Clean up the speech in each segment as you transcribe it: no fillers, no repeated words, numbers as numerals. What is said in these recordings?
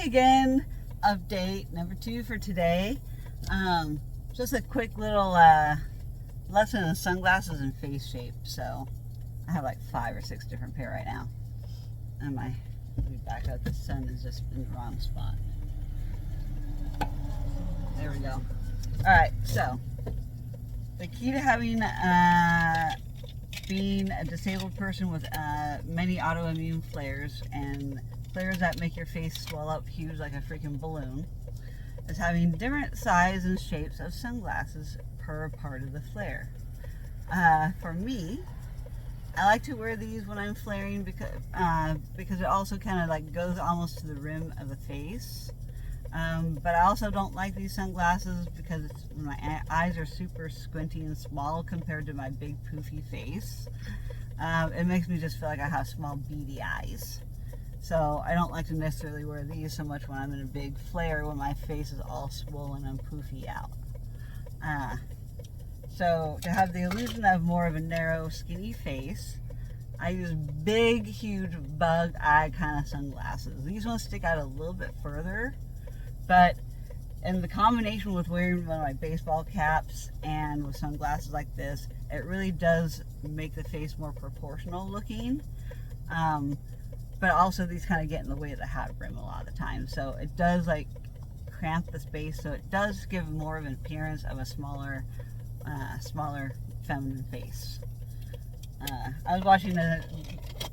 again. Update number 2 for today. Just a quick little lesson in sunglasses and face shape. So I have like 5 or 6 different pair right now. And let me back up. The sun is just in the wrong spot. There we go. Alright, so the key to having being a disabled person with many autoimmune flares and flares that make your face swell up huge like a freaking balloon is having different size and shapes of sunglasses per part of the flare. For me, I like to wear these when I'm flaring because it also kind of like goes almost to the rim of the face. But I also don't like these sunglasses because my eyes are super squinty and small compared to my big poofy face. It makes me just feel like I have small beady eyes. So I don't like to necessarily wear these so much when I'm in a big flare when my face is all swollen and poofy out. So to have the illusion of more of a narrow, skinny face, I use big, huge bug eye kind of sunglasses. These ones stick out a little bit further, but in the combination with wearing one of my baseball caps and with sunglasses like this, it really does make the face more proportional looking. But also these kind of get in the way of the hat brim a lot of the time. So it does like cramp the space. So it does give more of an appearance of a smaller feminine face. I was watching a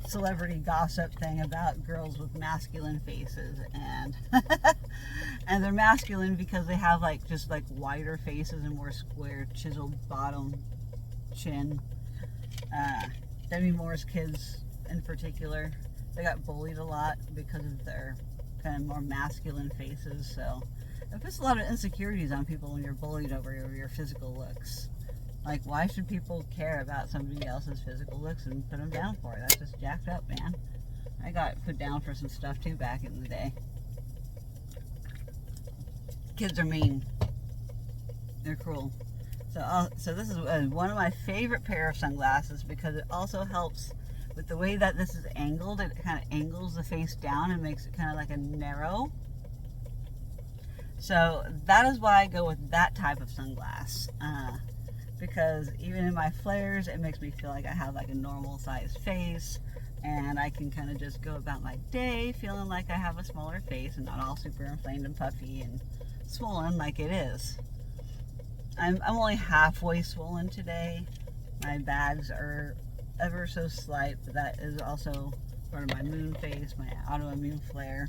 celebrity gossip thing about girls with masculine faces, and and they're masculine because they have like just like wider faces and more square chiseled bottom chin. Demi Moore's kids in particular, they got bullied a lot because of their kind of more masculine faces. So it puts a lot of insecurities on people when you're bullied over your physical looks. Like, why should people care about somebody else's physical looks and put them down for it? That's just jacked up, man. I got put down for some stuff too back in the day. Kids are mean. They're cruel. So this is one of my favorite pair of sunglasses because it also helps with the way that this is angled. It kind of angles the face down and makes it kind of like a narrow. So that is why I go with that type of sunglass. Because even in my flares, it makes me feel like I have like a normal sized face, and I can kind of just go about my day feeling like I have a smaller face and not all super inflamed and puffy and swollen like it is. I'm only halfway swollen today. My bags are ever so slight, but that is also part of my moon face, my autoimmune flare.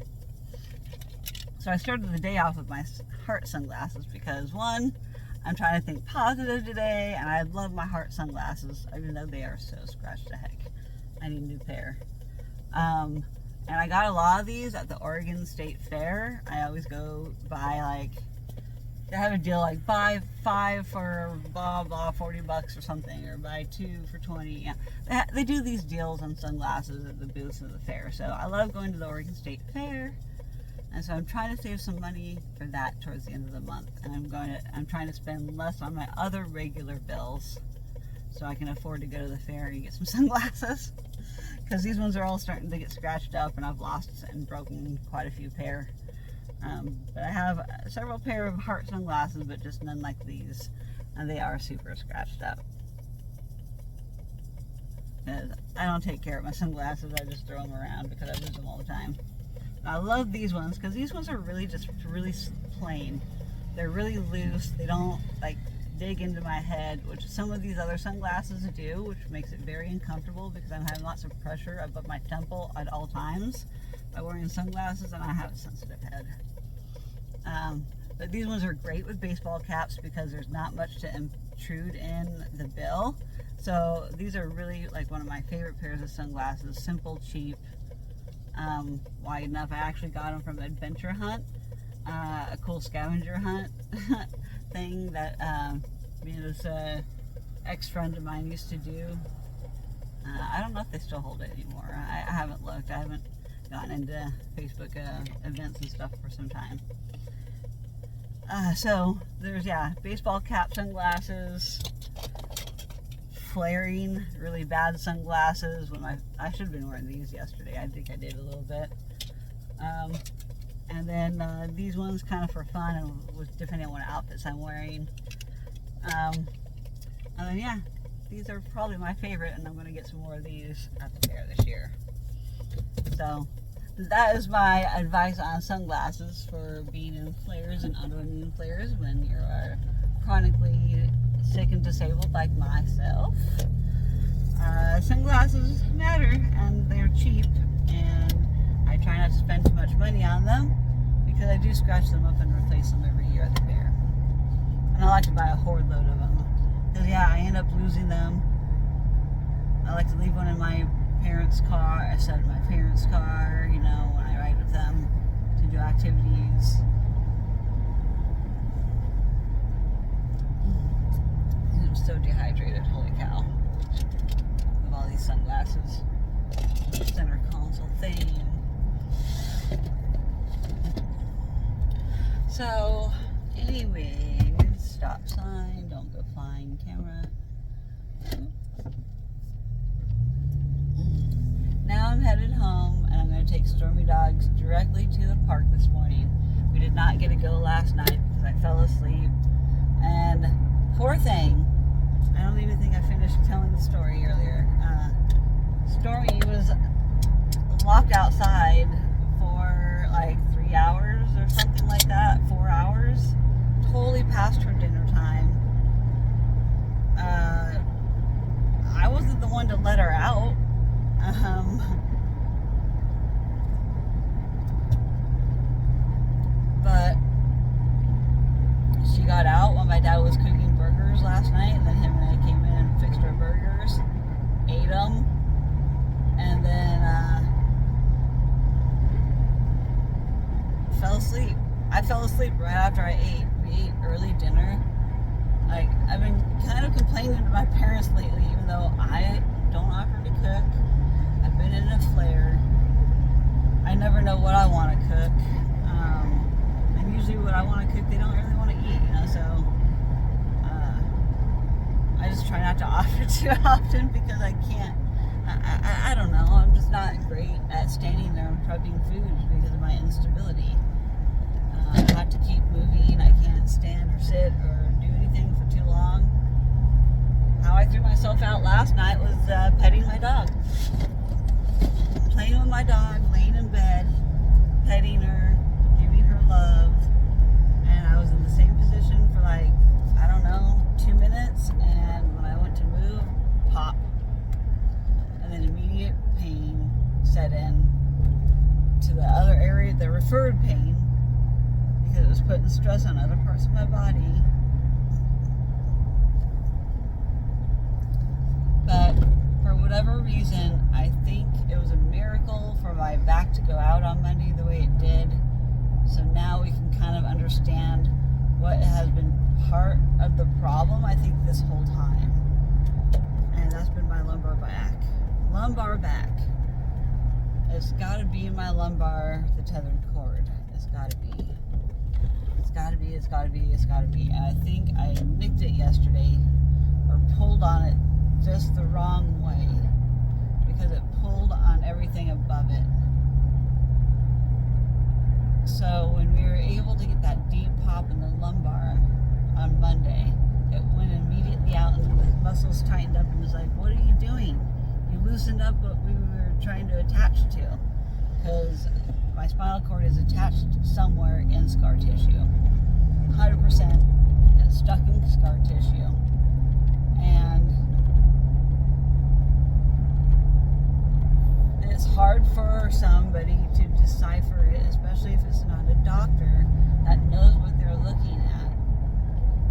So I started the day off with my heart sunglasses because, one, I'm trying to think positive today, and I love my heart sunglasses, even though they are so scratched to heck. I need a new pair. And I got a lot of these at the Oregon State Fair. I always go buy, like, they have a deal like buy 5 for blah blah, $40 or something, or buy 2 for 20. Yeah, they do these deals on sunglasses at the booths of the fair. So I love going to the Oregon State Fair. And so I'm trying to save some money for that towards the end of the month. And I'm trying to spend less on my other regular bills so I can afford to go to the fair and get some sunglasses. Because these ones are all starting to get scratched up, and I've lost and broken quite a few pair. But I have several pair of heart sunglasses, but just none like these. And they are super scratched up. I don't take care of my sunglasses, I just throw them around because I lose them all the time. I love these ones because these ones are really plain. They're really loose. They don't like dig into my head, which some of these other sunglasses do, which makes it very uncomfortable because I'm having lots of pressure above my temple at all times by wearing sunglasses, and I have a sensitive head. But these ones are great with baseball caps because there's not much to intrude in the bill. So these are really like one of my favorite pairs of sunglasses. Simple, cheap. Wide enough. I actually got them from Adventure Hunt, a cool scavenger hunt thing that this ex-friend of mine used to do. I don't know if they still hold it anymore. I haven't looked. I haven't gotten into Facebook events and stuff for some time. So there's baseball cap sunglasses, flaring, really bad sunglasses. I should have been wearing these yesterday. I think I did a little bit. And then then these ones kind of for fun and with depending on what outfits I'm wearing. And then yeah, these are probably my favorite, and I'm going to get some more of these at the fair this year. So that is my advice on sunglasses for being in flares and autoimmune flares when you are chronically sick and disabled like myself. Sunglasses matter, and they're cheap, and I try not to spend too much money on them because I do scratch them up and replace them every year at the fair. And I like to buy a hoard load of them because yeah, I end up losing them. I like to leave one in my parents' car. I set in my parents' car, you know, when I ride with them to do activities. I'm so dehydrated, holy cow. With all these sunglasses. Center console thing. So, anyways, stop sign, don't go flying camera. Now I'm headed home, and I'm going to take Stormy Dogs directly to the park this morning. We did not get to go last night because I fell asleep. And poor thing, I don't even think I finished telling the story earlier. Stormy was locked outside for like 3 hours or something like that, 4 hours. Totally past her dinner time. I wasn't the one to let her out. But she got out when my dad was cooking burgers last night, and then him and I came in and fixed her burgers, ate them, and then fell asleep. I fell asleep right after I ate. We ate early dinner. Like, I've been kind of complaining to my parents lately, even though I don't offer to cook. I've been in a flare. I never know what I want to cook. And usually what I want to cook, they don't really want to eat, you know, so I just try not to offer too often because I can't. I don't know. I'm just not great at standing there and prepping food because of my instability. I have to keep moving. I can't stand or sit or do anything for too long. How I threw myself out last night was petting my dog. Playing with my dog, laying in bed, petting her, giving her love. And I was in the same position for like, I don't know, 2 minutes. And when I went to move, pop. And then immediate pain set in to the other area, the referred pain, because it was putting stress on other parts of my body. But for whatever reason, I think it was a miracle for my back to go out on Monday the way it did. So now we can kind of understand what has been part of the problem, I think, this whole time. And that's been my lumbar back. Lumbar back. It's got to be in my lumbar, the tethered cord. It's got to be. It's got to be, it's got to be, it's got to be. And I think I nicked it yesterday, or pulled on it just the wrong way, because it pulled on everything above it. So when we were able to get that deep pop in the lumbar on Monday, it went immediately out and the muscles tightened up and was like, what are you doing? You loosened up what we were trying to attach to, because my spinal cord is attached somewhere in scar tissue. 100% it's stuck in scar tissue. And it's hard for somebody to decipher it, especially if it's not a doctor that knows what they're looking at.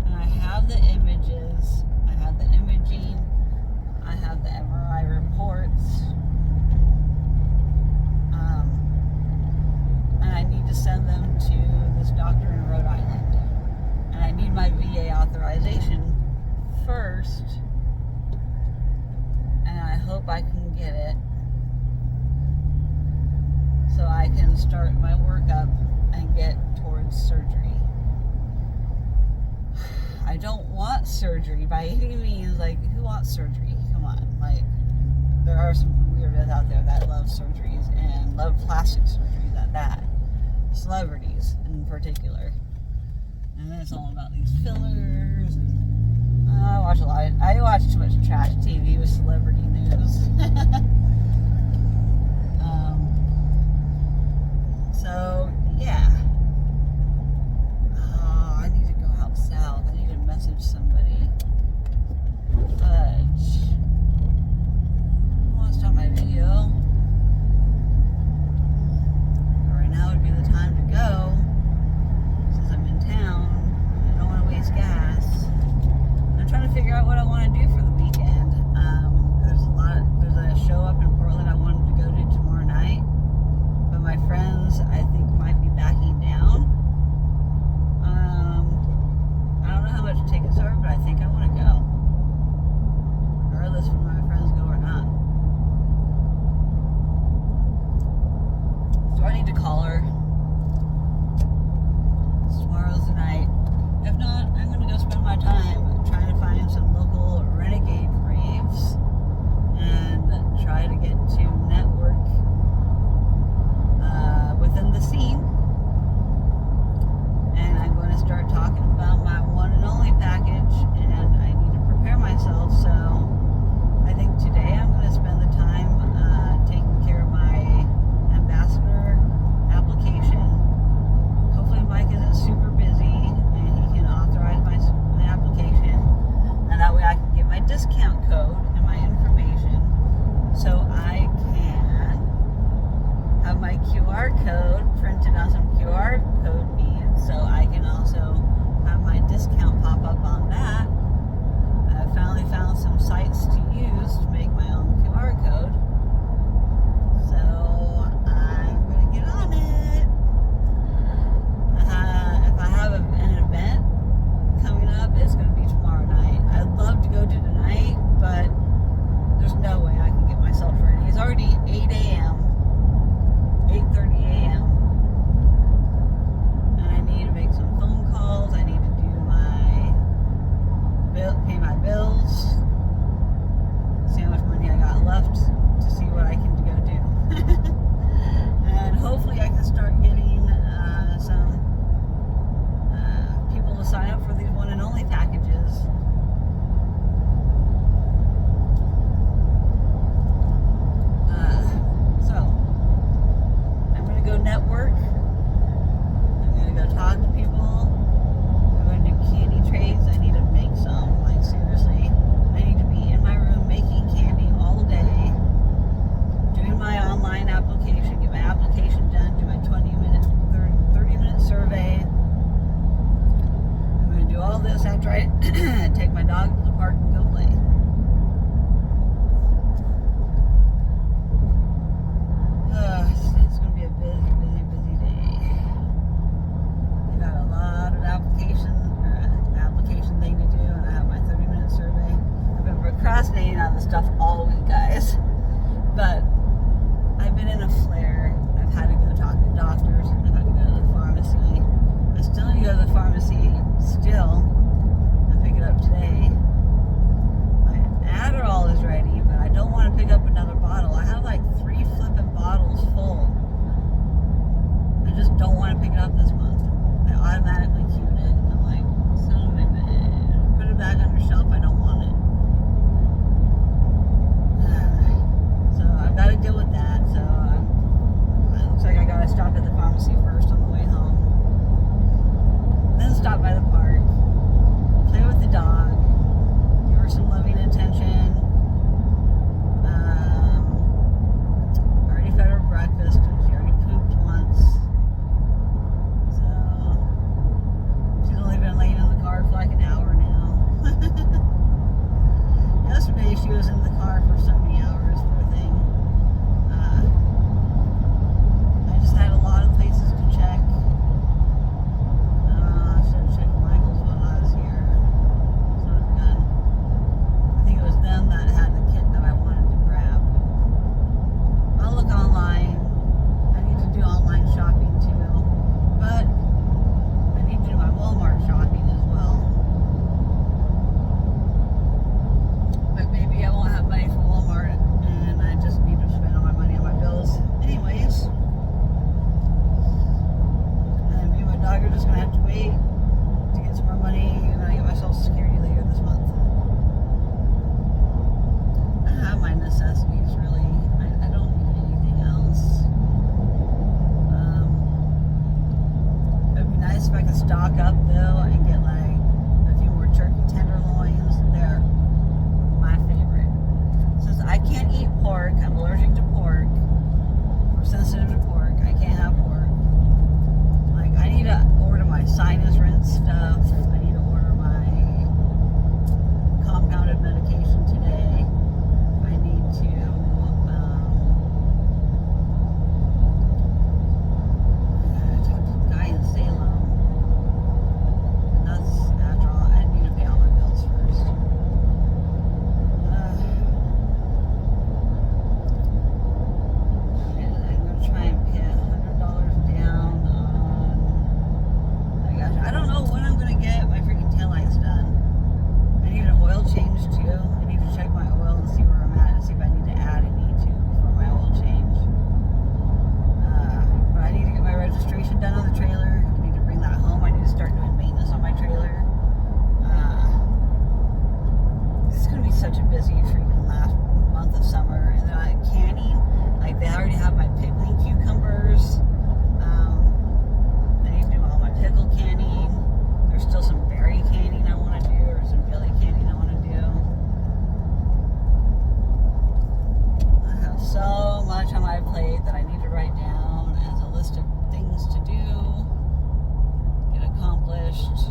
And I have the images, I have the imaging, I have the MRI reports, and I need to send them to this doctor in Rhode Island. And I need my VA authorization first, and I hope I can get it so I can start my workup and get towards surgery. I don't want surgery by any means. Like, who wants surgery? Come on. Like, there are some weirdos out there that love surgeries and love plastic surgeries at that. celebrities in particular. And then it's all about these fillers. And, I watch too much trash TV with celebrity news. So, yeah. Oh, I need to go out south. I need to message somebody. Fudge. I want to start my video. Right now would be the time to go. Since I'm in town. I don't want to waste gas. I'm trying to figure out what I want to do for the weekend. There's a show up in Portland I wanted to go to tomorrow night. But my friends, I think, might be backing down. I don't know how much tickets are, but I think I want to go. Regardless of whether my friends go or not. So I need to call her. Tomorrow's the night. If not, I'm going to go spend my time trying to find some local renegade raves and try to get to network within the scene. And I'm going to start talking about my one and only package, and I need to prepare myself. So I think today I'm going to spend the time taking care of my ambassador application. Hopefully Mike isn't super busy and he can authorize my application, and that way I can get my discount code and my information so I can have my QR code printed on some QR code beads, so I can also have my discount pop up on that. I finally found some sites to use to make my own QR code, so I'm going to get on it. If I have an event coming up, it's going to be tomorrow night. I'd love to go to tonight, but there's no way I can get myself ready. It's already 8 a.m. 8:30 a.m. and I need to make some phone calls. I need to do pay my bills, see how much money I got left to see what I can go do. And hopefully I can start getting some people to sign up for these one and only packages. Go network. I'm going to go talk to people. I'm going to do candy trades. I need to make some. Like, seriously. I need to be in my room making candy all day. Doing my online application. Get my application done. Do my 30-minute survey. I'm going to do all this after I take my dog to the park and go play. It's going to be a busy day. I got a lot of application thing to do, and I have my 30-minute survey. I've been procrastinating on this stuff all week, guys. But I've been in a flare. I've had to go talk to doctors. I've had to go to the pharmacy. I still need to go to the pharmacy still and pick it up today. My Adderall is ready, but I don't want to pick up another bottle. I have like 3 flipping bottles full. I just don't want to pick it up this month. I automatically queued it. And I'm like, son of a bitch. Put it back on your shelf. I don't want it. So I've got to deal with that. So it looks like I got to stop at the pharmacy first on the way home. Then stop by the park. Play with the dog. Give her some loving attention. I already fed her breakfast. She already pooped once. So she's only been laying in the car for like an hour now. Yesterday she was in the car for so many hours, poor thing. I just had a lot of places just gonna have to wait to get some more money and I get my Social Security later this month. I have my necessities really. I don't need anything else. It'd be nice if I could stock up though and get like a few more turkey tenderloins. They're my favorite. Since I can't eat pork, I'm allergic to pork. I'm sensitive to pork. I can't have pork. Like I need to order my sinus rinse stuff. I need to order my compounded medication today. I need to talk to the guy in Salem. That's after all. I need to pay all my bills first. And I'm gonna try and pay $100 down on. Oh my gosh, I don't know when I'm gonna get my freaking taillights done. I need an oil change too. I need to check my oil and see where I'm at and see if I need to add any to for my oil change. But I need to get my registration done on the trailer. I need to bring that home. I need to start doing maintenance on my trailer. This is going to be such a busy freaking last month of summer. And then canning, like they already have my pickling cucumbers. I need to do all my pickle canning. There's still some berry canning I want to do, or some jelly canning I want to do. I have so much on my plate that I need to write down as a list of things to do, get accomplished.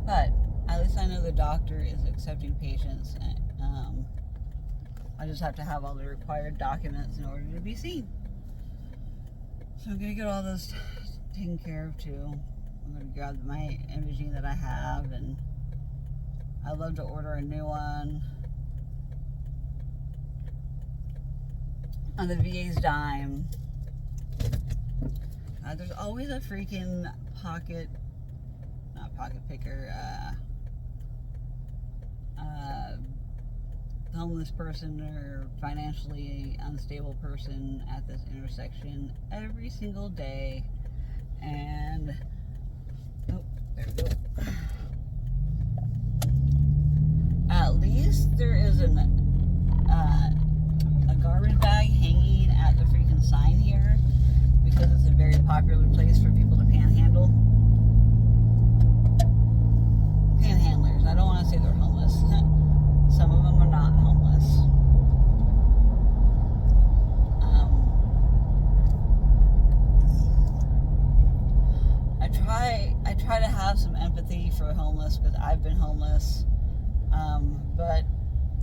But at least I know the doctor is accepting patients, and I just have to have all the required documents in order to be seen. So I'm gonna get all those taken care of too. I'm gonna grab my imaging that I have, and I'd love to order a new one on the VA's dime. There's always a freaking not pocket picker, homeless person or financially unstable person at this intersection every single day. And oh, there we go. At least there is a garbage bag hanging at the freaking sign here, because it's a very popular place for people to panhandle. Panhandlers. I don't want to say they're homeless. Some of them are not homeless. I try to have some empathy for homeless because I've been homeless. But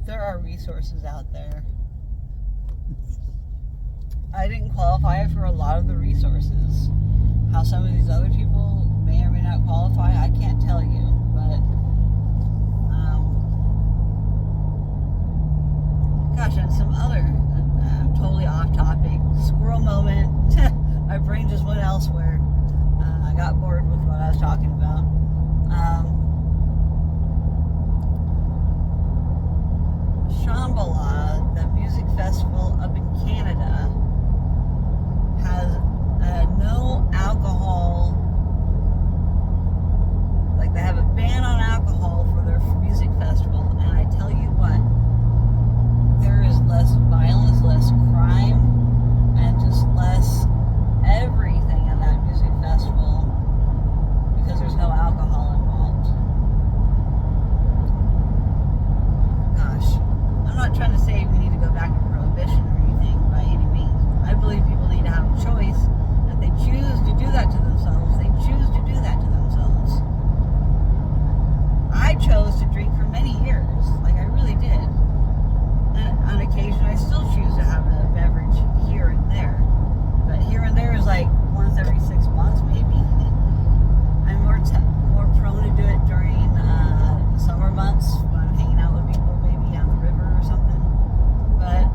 there are resources out there. I didn't qualify for a lot of the resources. How some of these other people may or may not qualify, I can't tell you. But gosh, and some other totally off topic squirrel moment. My brain just went elsewhere. I got bored with what I was talking about. Shambhala, the music festival up in Canada, has no alcohol. Like, they have a ban on alcohol for their music festival, and I tell you what, there is less violence, less crime, and just less everything at that music festival because there's no alcohol involved. Gosh, I'm not trying to say we need to go back to prohibition or anything by any means. I believe people need to have a choice. If they choose to do that to themselves, they choose to do that to themselves. I chose to drink for many years, like I really did. And on occasion, I still choose to have a beverage here and there. But here and there is like once every 6 months, maybe. I'm more prone to do it during summer months when I'm hanging out with people, maybe on the river or something. But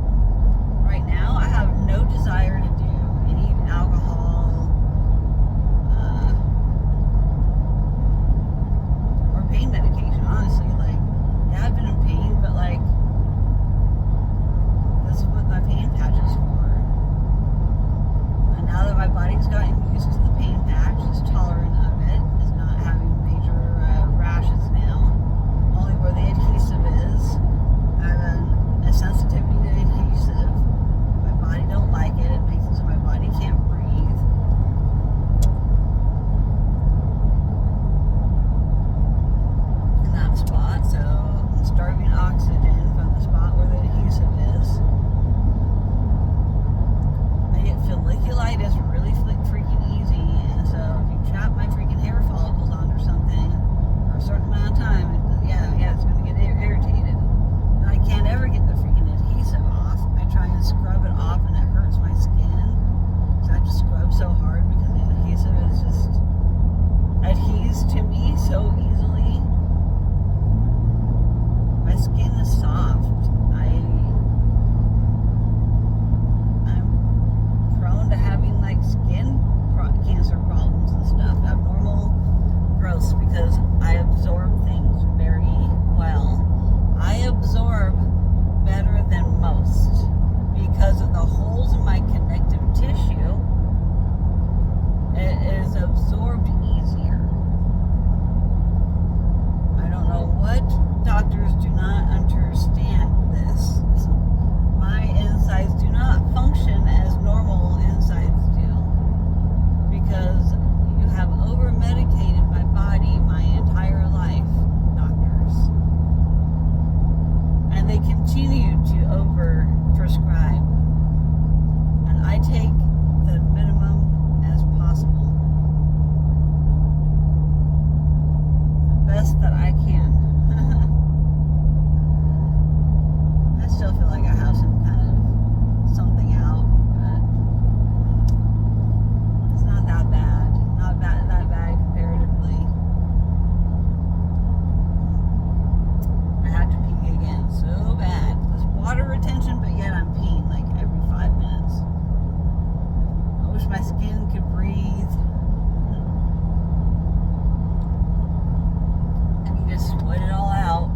right now, I have no desire to do any alcohol or pain medication. Honestly, like, yeah, holes in my connective tissue, it is absorbed easier. I don't know what doctors do not understand this. My insides do not function as normal insides do because you have over-medicated my body my entire life, doctors. And they continue to over-prescribe. And I take the minimum as possible. The best that I can. I still feel like I have some kind of something out, but it's not that bad. Not that bad comparatively. I have to pee again so bad. There's water retention, but yet I'm peeing like every 5 minutes. I wish my skin could breathe. I need to sweat it all out.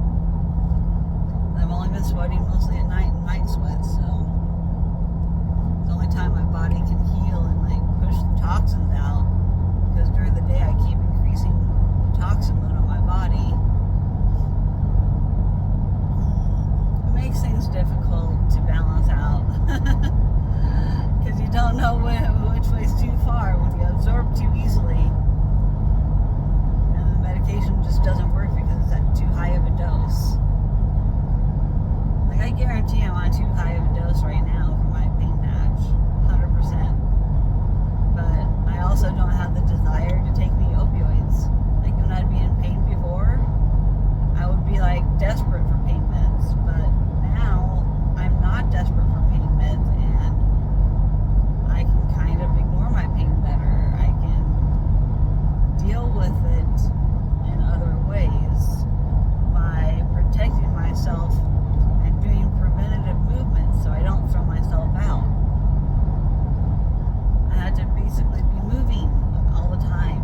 I've only been sweating mostly at night in night sweats, so it's the only time my body can heal and like push the toxins out. Because during the day I keep increasing the toxin load on my body. It makes things difficult to balance out. Because you don't know which way's too far when you absorb too easily. And the medication just doesn't work because it's at too high of a dose. Like I guarantee I'm on too high of a dose right now for my pain patch. 100%. But I also don't have the desire to take the opioids. Like when I'd be in pain before, I would be like desperate for pain meds. But now I'm not desperate for pain meds and I can kind of ignore my pain better. I can deal with it in other ways by protecting myself and doing preventative movements so I don't throw myself out. I had to basically be moving all the time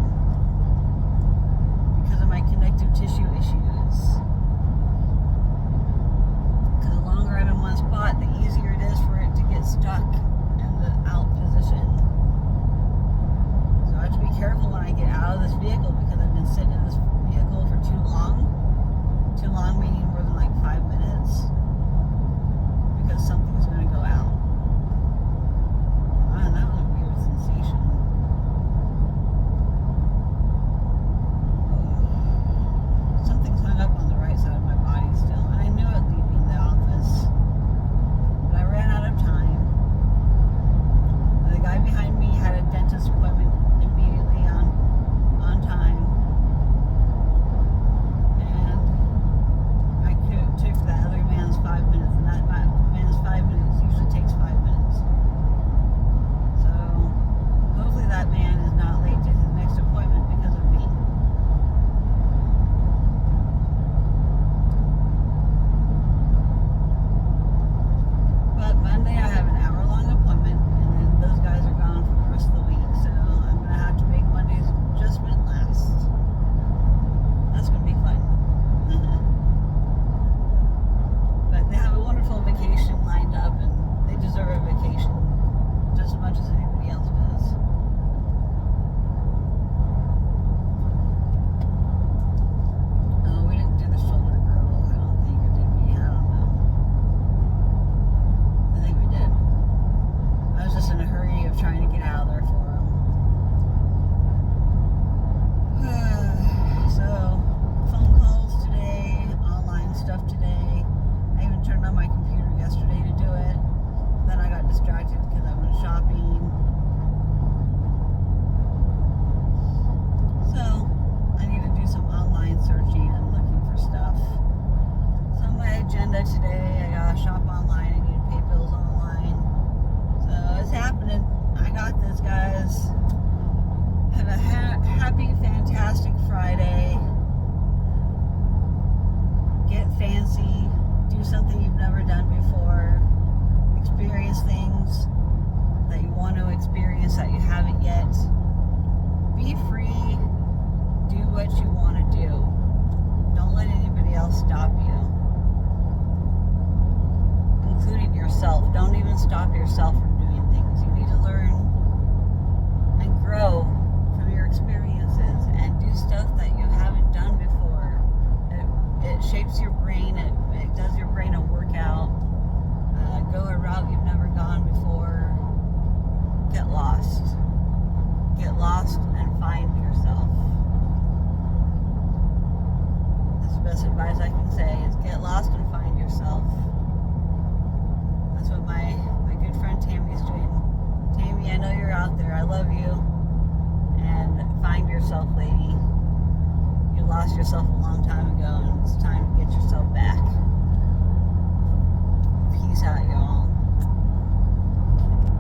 because of my connective tissue issues. Because the longer I'm in one spot, the easier it is for it to get stuck in the out position. So I have to be careful when I get out of this vehicle because I've been sitting in this vehicle for too long. Too long meaning more than like 5 minutes. Because something's going to go out. Man, that was a weird sensation. Something's hung up on the right side of my body still. And I knew it leaving the office. But I ran out of time. And the guy behind me had a dentist appointment immediately on time. And I took the other man's 5 minutes. And that man's 5 minutes usually takes 5 minutes. So hopefully that man is not late to his next appointment because of me. But Monday I have an hour-long appointment, and then those guys are gone for the rest of the week. So I'm going to have to make Monday's adjustment last. That's going to be fun. But they have a wonderful vacation lined up, and they deserve a vacation just as much as anybody else does. Oh, we didn't do the shoulder girdle, I don't think, or did we? I don't know. I think we did. I was just in a hurry of trying to get out of there for them. So, phone calls today, online stuff today. I even turned on my computer yesterday to do it. Then I got distracted because I went shopping. So, I need to do some online searching and looking for stuff. So, my agenda today, I gotta shop online. I need to pay bills online. So, it's happening. I got this, guys. Have a happy, fantastic Friday. Get fancy. Do something you've never done before. Experience things that you want to experience that you haven't yet. Be free. Do what you want to do. Don't let anybody else stop you, including yourself. Don't even stop yourself. yourself from doing things. You need to learn and grow from your experiences and do stuff that you haven't done before. It shapes your brain. It does your brain a workout. Go a route you've never gone before. Get lost. Get lost and find yourself. That's the best advice I can say, is get lost and find yourself. That's what my good friend Tammy's doing. Tammy, I know you're out there. I love you. And find yourself, lady. You lost yourself a long time ago, and it's time to get yourself back.